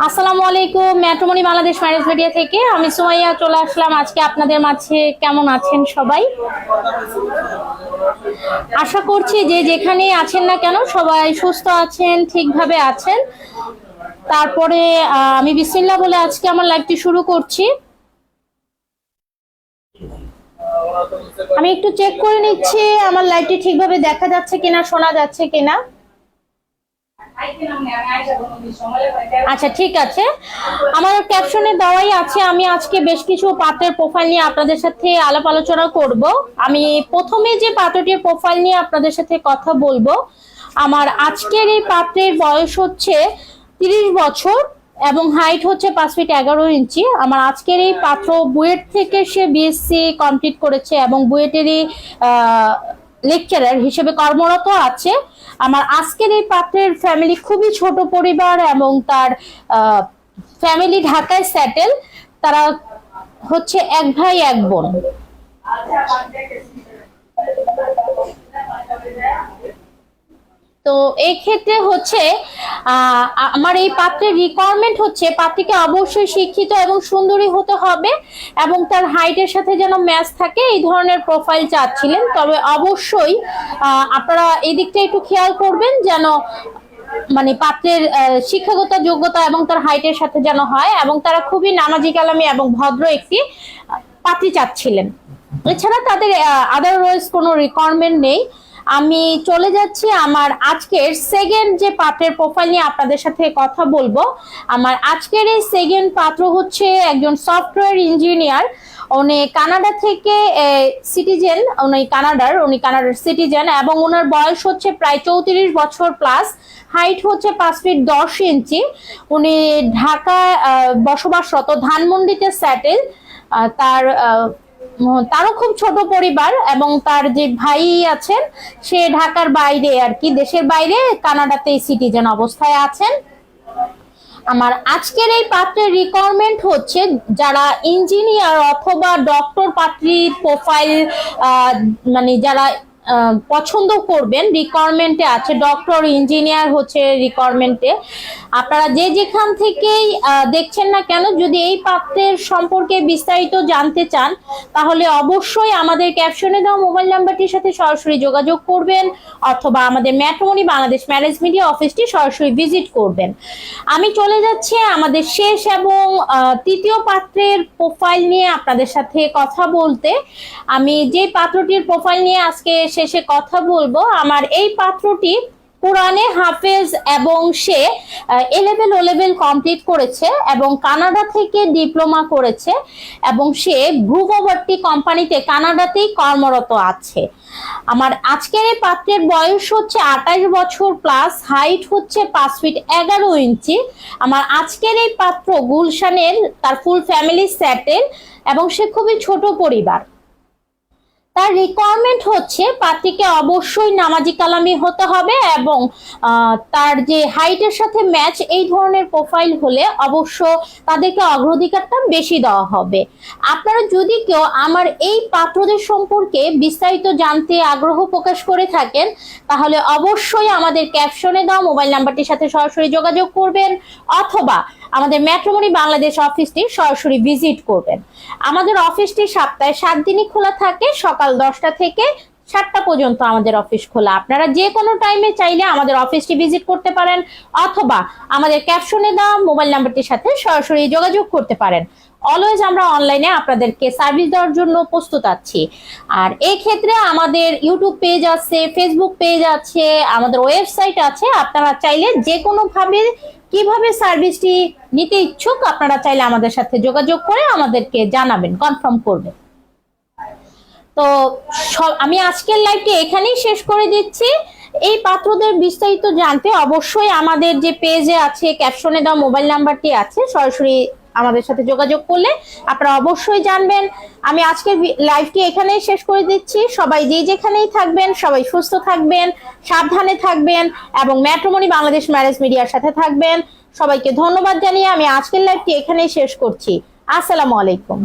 আসসালামু আলাইকুম, matrimony Bangladesh marriage media থেকে আমি সুমাইয়া চলে আসলাম আজকে আপনাদের মাঝে। কেমন আছেন সবাই? আশা করছি যে যেখানে আছেন না কেন সবাই সুস্থ আছেন, ঠিকভাবে আছেন। তারপরে আমি বিসমিল্লাহ বলে আজকে আমার লাইভটি শুরু করছি। আমি একটু চেক করে নিচ্ছি আমার লাইভটি ঠিকভাবে দেখা যাচ্ছে কিনা, শোনা যাচ্ছে কিনা। আচ্ছা, ঠিক আছে। আমার ক্যাপশনে দেওয়াই আছে। আমি আজকে বেশ কিছু পাত্রের প্রোফাইল নিয়ে আপনাদের সাথে আলাপ আলোচনা করব। আমি প্রথমে যে পাত্রটির প্রোফাইল নিয়ে আপনাদের সাথে কথা বলবো, আমার আজকের এই পাত্রের বয়স হচ্ছে 30 বছর এবং হাইট হচ্ছে 5 ফিট 11 ইঞ্চি। আমার আজকের এই পাত্র বুয়েট থেকে সে বিএসসি কমপ্লিট করেছে এবং বুয়েটেরই লেকচারার হিসেবে কর্মরত আছে। আমার আজকের এই পাত্রের ফ্যামিলি খুবই ছোট পরিবার এবং তার ফ্যামিলি ঢাকায় সেটেল। তারা হচ্ছে এক ভাই এক বোন। তো এই ক্ষেত্রে হচ্ছে আমার এই পাত্রের রিকোয়ারমেন্ট হচ্ছে পাত্রীকে অবশ্যই শিক্ষিত এবং সুন্দরী হতে হবে এবং তার হাইটের সাথে যেন ম্যাচ থাকে, এই ধরনের প্রোফাইল চাচ্ছিলেন। তবে অবশ্যই আপনারা এই দিকটা একটু খেয়াল করবেন যেন মানে পাত্রের শিক্ষাগত যোগ্যতা এবং তার হাইটের সাথে যেন হয়, এবং তারা খুবই নামাজি কালামী এবং ভদ্র একটি পাত্রী চাচ্ছিলেন। এছাড়া তাদের আদারওয়াইজ কোনো রিকোয়ারমেন্ট নেই। আমি চলে যাচ্ছি আমার আজকের সেকেন্ড যে পাত্রের প্রোফাইল নিয়ে আপনাদের সাথে কথা বলবো। আমার আজকের এই সেকেন্ড পাত্র হচ্ছে একজন সফটওয়্যার ইঞ্জিনিয়ার। উনি কানাডা থেকে সিটিজেন, উনি কানাডার সিটিজেন এবং ওনার বয়স হচ্ছে প্রায় 34 বছর প্লাস। হাইট হচ্ছে 5 ফিট 10 ইঞ্চি। উনি ঢাকায় বসবাসরত, ধানমন্ডিতে সেটেল। তারও খুব ছোট পরিবার এবং তার যে ভাই আছেন সে ঢাকার বাইরে আর কি, দেশের বাইরে কানাডাতে সিটিজেন অবস্থায় আছেন। আমার আজকের এই পাত্রের রিকোয়ারমেন্ট হচ্ছে যারা ইঞ্জিনিয়ার অথবা ডক্টর পাত্রীর প্রোফাইল মানে যারা পছন্দ করবেন, রিকোয়ারমেন্টে আছে ডক্টর ইঞ্জিনিয়ার হচ্ছে রিকোয়ারমেন্টে। আপনারা যে যেখান থেকেই দেখছেন না কেন, যদি এই পাত্রের সম্পর্কে বিস্তারিত জানতে চান তাহলে অবশ্যই আমাদের ক্যাপশনে দেওয়া মোবাইল নাম্বারটির সাথে সরাসরি যোগাযোগ করবেন অথবা আমাদের ম্যাট্রিমনি বাংলাদেশ ম্যারেজ মিডিয়া অফিসটি সরাসরি ভিজিট করবেন। আমি চলে যাচ্ছি আমাদের শেষ এবং তৃতীয় পাত্রের প্রোফাইল নিয়ে আপনাদের সাথে কথা বলতে। আমি যে পাত্রটির প্রোফাইল নিয়ে আজকে শেষে কথা বলবো, আমার এই পাত্রটি কোরআনে হাফেজ এবং সে A-level কমপ্লিট করেছে এবং কানাডা থেকে ডিপ্লোমা করেছে এবং সে গ্রুপওভার্টি কোম্পানিতে কানাডাতেই কর্মরত আছে। আমার আজকের এই পাত্রের বয়স হচ্ছে 28 বছর প্লাস, হাইট হচ্ছে 5 ফিট 11 ইঞ্চি। আমার আজকের এই পাত্র গুলশানের, তার ফুল ফ্যামিলি সেটেল এবং সে খুবই ছোট পরিবার। তার রিকোয়ারমেন্ট হচ্ছে পাত্রীকে অবশ্যই নামাজি কালামি হতে হবে এবং তার যে হাইটের সাথে ম্যাচ এই ধরনের প্রোফাইল হলে অবশ্য তাদেরকে অগ্রাধিকারটা বেশি দেওয়া হবে। আপনারা যদি কেউ আমার এই পাত্রদের সম্পর্কে বিস্তারিত জানতে আগ্রহ প্রকাশ করে থাকেন তাহলে অবশ্যই আমাদের ক্যাপশনে দেওয়া মোবাইল নাম্বারটির সাথে সরাসরি যোগাযোগ করবেন অথবা আমাদের ম্যাট্রিমনি বাংলাদেশ অফিসটি সরাসরি ভিজিট করবেন। আমাদের অফিসটি সপ্তাহে 7 দিনই খোলা থাকে, সকাল 10টা থেকে 7টা পর্যন্ত আমাদের অফিস খোলা। আপনারা যে কোনো টাইমে চাইলে আমাদের অফিসটি ভিজিট করতে পারেন অথবা আমাদের ক্যাপশনে দেওয়া মোবাইল নাম্বারটির সাথে সরাসরি যোগাযোগ করতে পারেন। অলওয়েজ আমরা অনলাইনে আপনাদেরকে সার্ভিস দেওয়ার জন্য প্রস্তুত আছি। আর এই ক্ষেত্রে আমাদের ইউটিউব পেজ আছে, ফেসবুক পেজ আছে, আমাদের ওয়েবসাইট আছে। আপনারা চাইলে যে কোনো ভাবে কিভাবে সার্ভিসটি নিতে ইচ্ছুক আপনারা চাইলে আমাদের সাথে যোগাযোগ করে আমাদেরকে জানাবেন, কনফার্ম করবেন। তো আমি আজকের লাইভটি এখানেই শেষ করে দিচ্ছি। এই পাত্রদের বিস্তারিত জানতে অবশ্যই আমাদের যে পেজে আছে, ক্যাপশনে দেওয়া মোবাইল নাম্বারটি আছে, সরাসরি আমাদের সাথে যোগাযোগ করলে আপনারা অবশ্যই জানবেন। আমি আজকের লাইভটি এখানেই শেষ করে দিচ্ছি। সবাই যে যেখানেই থাকবেন সবাই সুস্থ থাকবেন, সাবধানে থাকবেন এবং ম্যাট্রিমনি বাংলাদেশ ম্যারেজ মিডিয়ার সাথে থাকবেন। সবাইকে ধন্যবাদ জানিয়ে আমি আজকের লাইভটি এখানেই শেষ করছি। আসসালামু আলাইকুম।